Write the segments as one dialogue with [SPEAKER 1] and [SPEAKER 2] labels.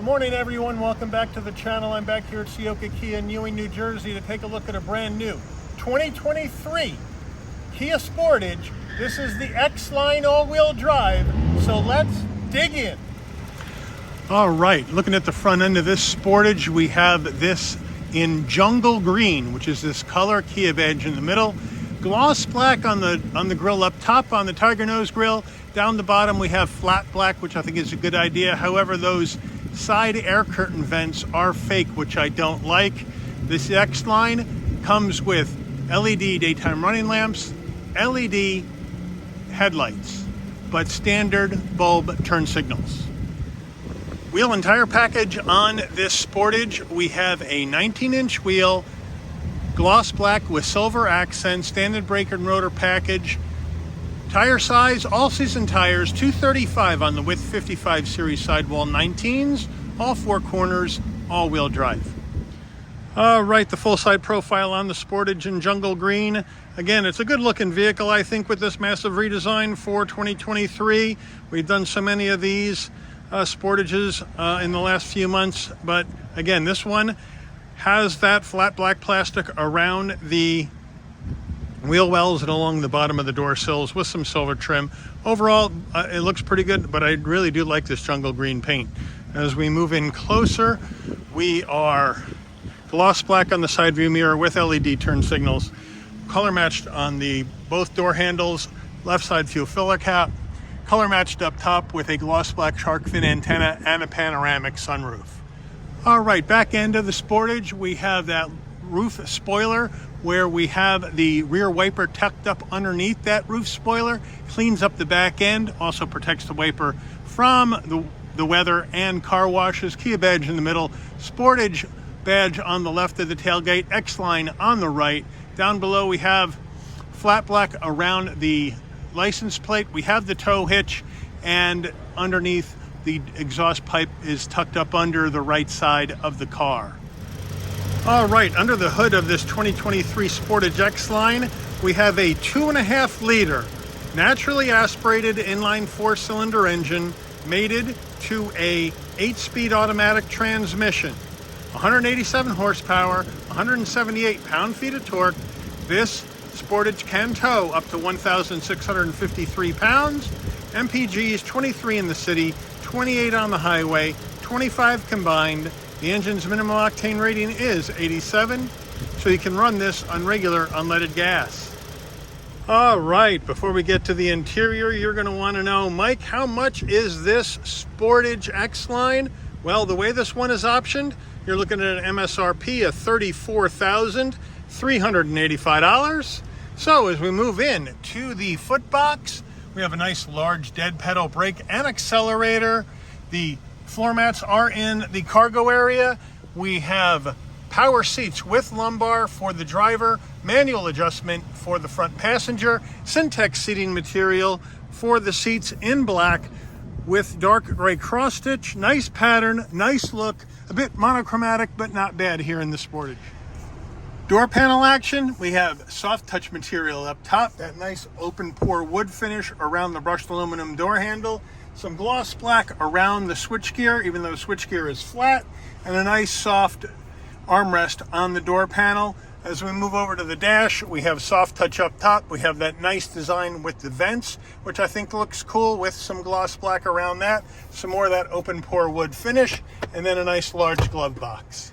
[SPEAKER 1] Good morning, everyone. Welcome back to the channel. I'm back here at Ciocca Kia in Ewing, New Jersey to take a look at a brand new 2023 Kia Sportage. This is the X-Line all-wheel drive, so let's dig in. All right, looking at the front end of this Sportage, we have this in jungle green, which is this color, Kia badge in the middle. Gloss black on the grill up top on the Tiger Nose grill. Down the bottom we have flat black, which I think is a good idea. However, those side air curtain vents are fake, which I don't like. This X-Line comes with LED daytime running lamps, LED headlights, but standard bulb turn signals. Wheel and tire package on this Sportage. We have a 19-inch wheel, gloss black with silver accents, standard brake and rotor package. Tire size, all season tires, 235 on the width 55 series sidewall 19s, all four corners, all-wheel drive. All right, the full side profile on the Sportage in jungle green. Again, it's a good looking vehicle, I think, with this massive redesign for 2023. We've done so many of these Sportages in the last few months, but again, this one has that flat black plastic around the wheel wells and along the bottom of the door sills with some silver trim. Overall, it looks pretty good, but I really do like this jungle green paint. As we move in closer, we are gloss black on the side view mirror with LED turn signals, color matched on the both door handles, left side fuel filler cap, color matched up top with a gloss black shark fin antenna and a panoramic sunroof. All right, back end of the Sportage, we have that roof spoiler where we have the rear wiper tucked up underneath that roof spoiler, cleans up the back end, also protects the wiper from the weather and car washes. Kia badge in the middle, Sportage badge on the left of the tailgate, X-Line on the right. Down below we have flat black around the license plate. We have the tow hitch, and underneath the exhaust pipe is tucked up under the right side of the car. All right, under the hood of this 2023 Sportage X-Line, we have a 2.5 liter naturally aspirated inline 4-cylinder engine mated to a 8-speed automatic transmission. 187 horsepower, 178 pound-feet of torque. This Sportage can tow up to 1,653 pounds. MPG is 23 in the city, 28 on the highway, 25 combined. The engine's minimum octane rating is 87, so you can run this on regular unleaded gas. All right, before we get to the interior, you're going to want to know, Mike, how much is this Sportage X-Line? Well, the way this one is optioned, you're looking at an MSRP of $34,385. So as we move in to the footbox, we have a nice large dead pedal brake and accelerator. The floor mats are in the cargo area. We have power seats with lumbar for the driver, manual adjustment for the front passenger, Syntex seating material for the seats in black with dark gray cross stitch. Nice pattern, nice look, a bit monochromatic, but not bad here in the Sportage. Door panel action, we have soft touch material up top, that nice open pore wood finish around the brushed aluminum door handle, some gloss black around the switchgear, even though switchgear is flat, and a nice soft armrest on the door panel. As we move over to the dash, we have soft touch up top. We have that nice design with the vents, which I think looks cool with some gloss black around that, some more of that open pore wood finish, and then a nice large glove box.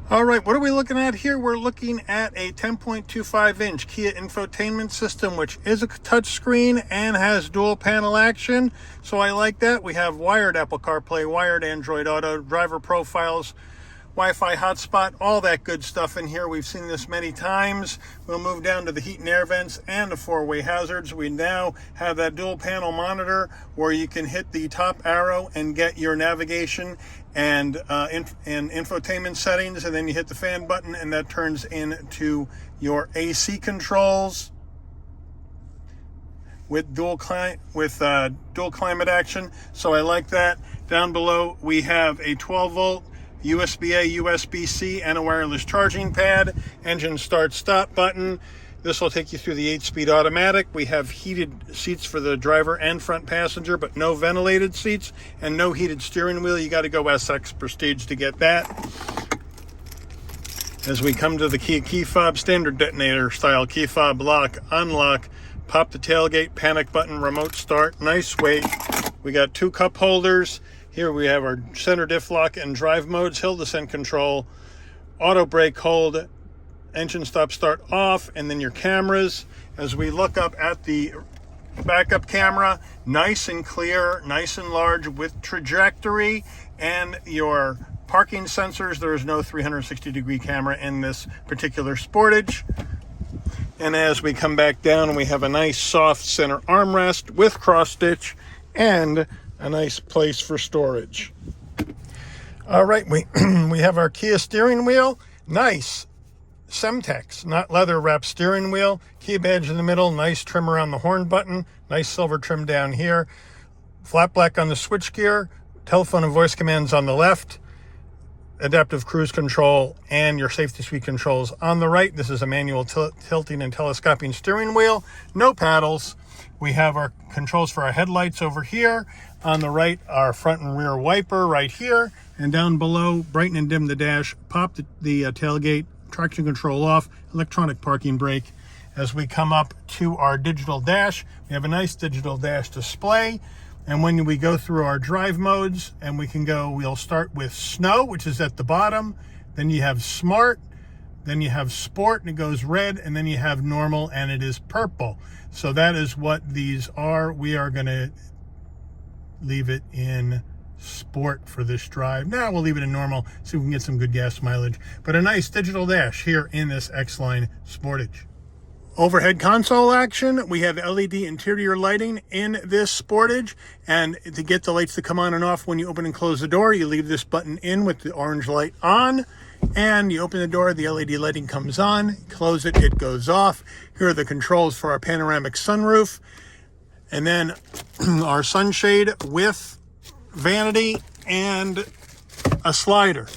[SPEAKER 1] All right, what are we looking at here? We're looking at a 10.25-inch Kia infotainment system, which is a touchscreen and has dual panel action. So I like that. We have wired Apple CarPlay, wired Android Auto, driver profiles, Wi-Fi hotspot, all that good stuff in here. We've seen this many times. We'll move down to the heat and air vents and the 4-way hazards. We now have that dual panel monitor where you can hit the top arrow and get your navigation and infotainment settings, and then you hit the fan button and that turns into your AC controls with dual climate action. So I like that. Down below we have a 12-volt USB-A, USB-C, and a wireless charging pad, engine start-stop button. This will take you through the 8-speed automatic. We have heated seats for the driver and front passenger, but no ventilated seats and no heated steering wheel. You got to go SX Prestige to get that. As we come to the Kia key fob, standard detonator style key fob, lock, unlock, pop the tailgate, panic button, remote start, nice weight. We got 2 cup holders. Here we have our center diff lock and drive modes, hill descent control, auto brake hold, engine stop start off, and then your cameras. As we look up at the backup camera, nice and clear, nice and large with trajectory, and your parking sensors. There is no 360-degree camera in this particular Sportage. And as we come back down, we have a nice soft center armrest with cross stitch and a nice place for storage. All right, we have our Kia steering wheel, nice Semtex, not leather wrapped steering wheel, Kia badge in the middle, nice trim around the horn button, nice silver trim down here, flat black on the switchgear, telephone and voice commands on the left, adaptive cruise control, and your safety suite controls on the right. This is a manual tilting and telescoping steering wheel, no paddles. We have our controls for our headlights over here. On the right, our front and rear wiper right here, and down below, brighten and dim the dash, pop the tailgate, traction control off, electronic parking brake. As we come up to our digital dash, we have a nice digital dash display. And when we go through our drive modes, and we'll start with snow, which is at the bottom. Then you have smart, then you have sport, and it goes red, and then you have normal, and it is purple. So that is what these are. We are going to leave it in sport for this drive. Now we'll leave it in normal, so we can get some good gas mileage. But a nice digital dash here in this X-Line Sportage. Overhead console action. We have LED interior lighting in this Sportage, and to get the lights to come on and off when you open and close the door, you leave this button in with the orange light on, and you open the door, the LED lighting comes on, close it, it goes off. Here are the controls for our panoramic sunroof, and then our sunshade with vanity and a slider.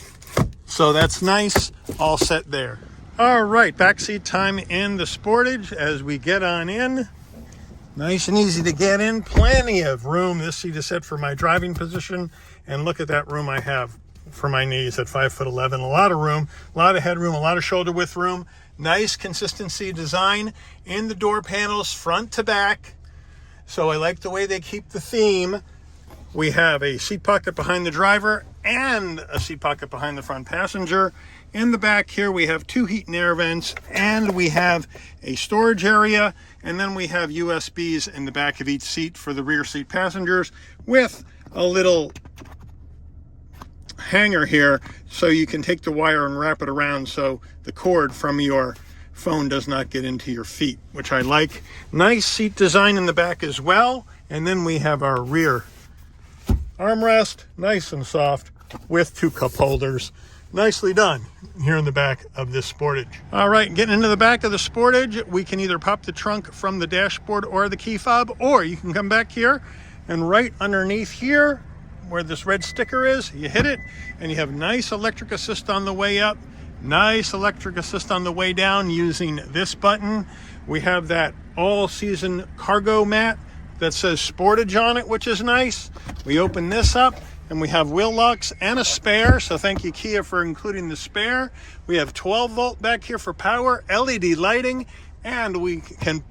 [SPEAKER 1] So that's nice, all set there. All right, backseat time in the Sportage as we get on in. Nice and easy to get in, plenty of room. This seat is set for my driving position, and look at that room I have for my knees at 5'11". A lot of room, a lot of headroom, a lot of shoulder width room. Nice consistency design in the door panels, front to back. So I like the way they keep the theme. We have a seat pocket behind the driver and a seat pocket behind the front passenger. In the back here, we have 2 heat and air vents, and we have a storage area, and then we have USBs in the back of each seat for the rear seat passengers with a little hanger here so you can take the wire and wrap it around so the cord from your phone does not get into your feet, which I like. Nice seat design in the back as well. And then we have our rear armrest, nice and soft with 2 cup holders. Nicely done here in the back of this Sportage. All right, getting into the back of the Sportage, we can either pop the trunk from the dashboard or the key fob, or you can come back here and right underneath here where this red sticker is, you hit it and you have nice electric assist on the way up, nice electric assist on the way down using this button. We have that all-season cargo mat that says Sportage on it, which is nice. We open this up and we have wheel locks and a spare, so thank you Kia for including the spare. We have 12 volt back here for power, LED lighting, and we can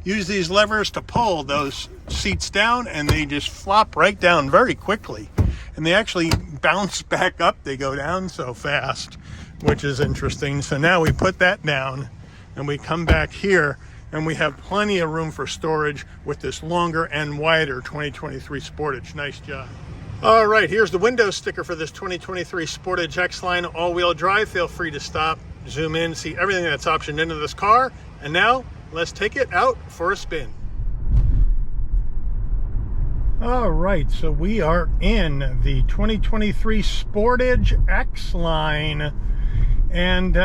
[SPEAKER 1] use these levers to pull those seats down, and they just flop right down very quickly. And they actually bounce back up, they go down so fast, which is interesting. So now we put that down and we come back here and we have plenty of room for storage with this longer and wider 2023 Sportage. Nice job. All right, here's the window sticker for this 2023 Sportage X-Line all-wheel drive. Feel free to stop, zoom in, see everything that's optioned into this car. And now, let's take it out for a spin. All right, so we are in the 2023 Sportage X-Line. And,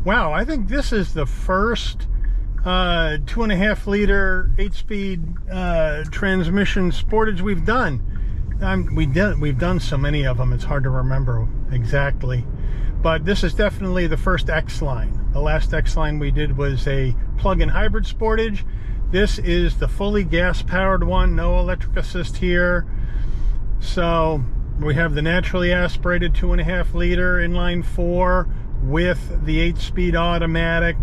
[SPEAKER 1] wow, I think this is the first 2.5 liter 8-speed transmission Sportage we've done. We've done so many of them, it's hard to remember exactly. but this is definitely the first X-Line. The last X-Line we did was a plug-in hybrid Sportage. This is the fully gas-powered one, no electric assist here. So we have the naturally aspirated 2.5 liter inline 4 with the 8-speed automatic.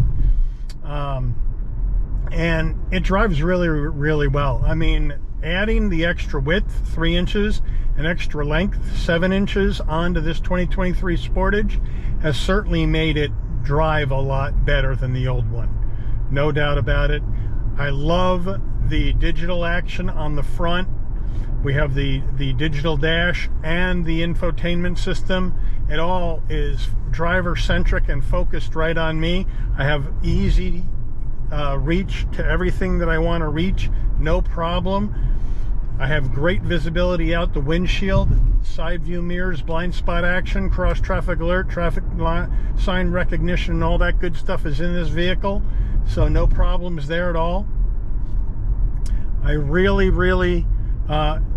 [SPEAKER 1] And it drives really, really well. I mean, adding the extra width, 3 inches, and extra length, 7 inches, onto this 2023 Sportage has certainly made it drive a lot better than the old one. No doubt about it. I love the digital action on the front. We have the digital dash and the infotainment system. It all is driver-centric and focused right on me. I have easy reach to everything that I want to reach, no problem. I have great visibility out the windshield, side view mirrors, blind spot action, cross traffic alert, traffic sign recognition, and all that good stuff is in this vehicle, so no problems there at all. I really, really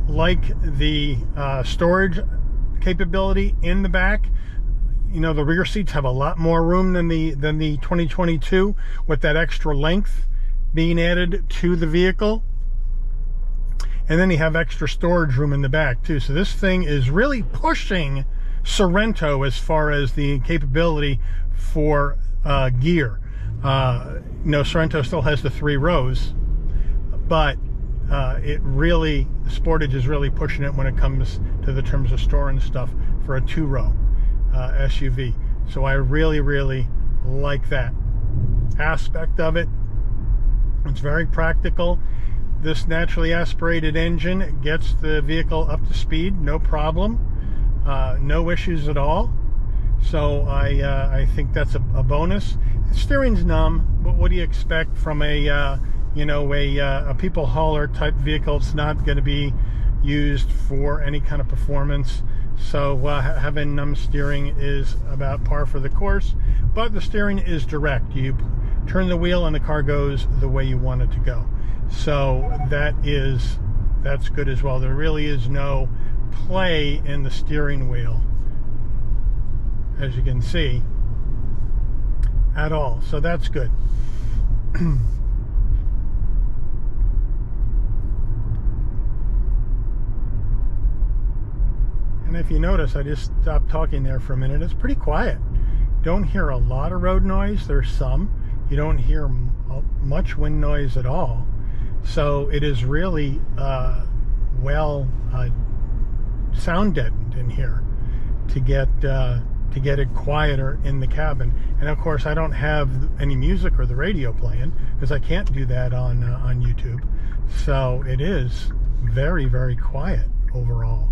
[SPEAKER 1] like the storage capability in the back. You know, the rear seats have a lot more room than the 2022, with that extra length being added to the vehicle. And then you have extra storage room in the back too. So this thing is really pushing Sorento as far as the capability for gear. You know, Sorento still has the 3 rows, but it really, Sportage is really pushing it when it comes to the terms of storing stuff for a 2-row SUV. So I really, really like that aspect of it. It's very practical. This naturally aspirated engine gets the vehicle up to speed, no problem, no issues at all. So I think that's a bonus. The steering's numb, but what do you expect from a you know, a people hauler type vehicle? It's not going to be used for any kind of performance. So having numb steering is about par for the course, but the steering is direct. You turn the wheel and the car goes the way you want it to go. So that's good as well. There really is no play in the steering wheel, as you can see, at all. So that's good. And if you notice, I just stopped talking there for a minute. It's pretty quiet. You don't hear a lot of road noise. There's some. You don't hear much wind noise at all. So it is really well sound deadened in here to get it quieter in the cabin. And of course, I don't have any music or the radio playing because I can't do that on YouTube. So it is very, very quiet overall.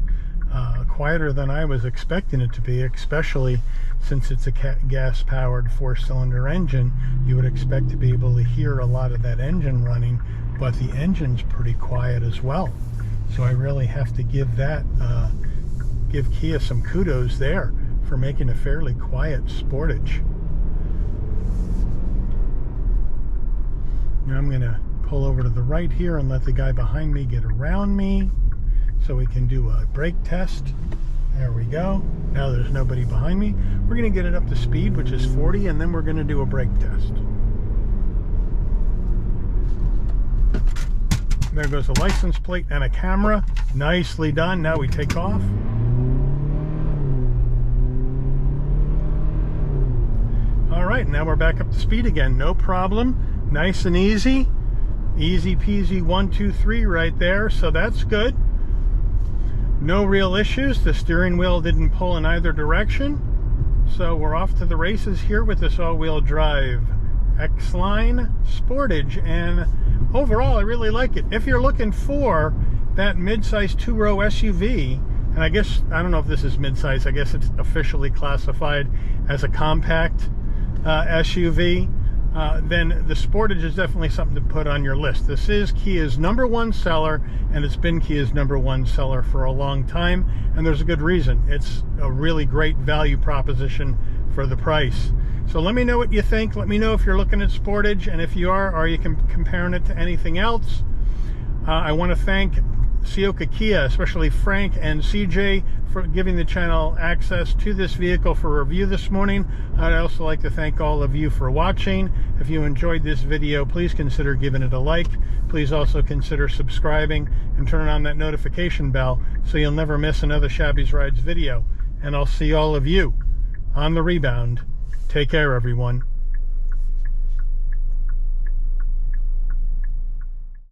[SPEAKER 1] Quieter than I was expecting it to be, especially since it's a gas-powered 4-cylinder engine. You would expect to be able to hear a lot of that engine running, but the engine's pretty quiet as well. So I really have to give Kia some kudos there for making a fairly quiet Sportage. Now I'm going to pull over to the right here and let the guy behind me get around me, so we can do a brake test. There we go. Now there's nobody behind me. We're going to get it up to speed, which is 40, and then we're going to do a brake test. There goes a license plate and a camera. Nicely done. Now we take off. All right, now we're back up to speed again. No problem. Nice and easy. Easy peasy 1, 2, 3 right there. So that's good. No real issues. The steering wheel didn't pull in either direction. So we're off to the races here with this all-wheel drive X-Line Sportage. And overall, I really like it. If you're looking for that mid-size 2-row SUV, and I guess, I don't know if this is mid-size, I guess it's officially classified as a compact SUV, then the Sportage is definitely something to put on your list. This is Kia's #1 seller, and it's been Kia's #1 seller for a long time, and there's a good reason. It's a really great value proposition for the price. So let me know what you think. Let me know if you're looking at Sportage, and if you are you comparing it to anything else. I want to thank Ciocca Kia, especially Frank and CJ, for giving the channel access to this vehicle for review this morning. I'd also like to thank all of you for watching. If you enjoyed this video, please consider giving it a like. Please also consider subscribing and turning on that notification bell so you'll never miss another Shabby's Rides video. And I'll see all of you on the rebound. Take care, everyone.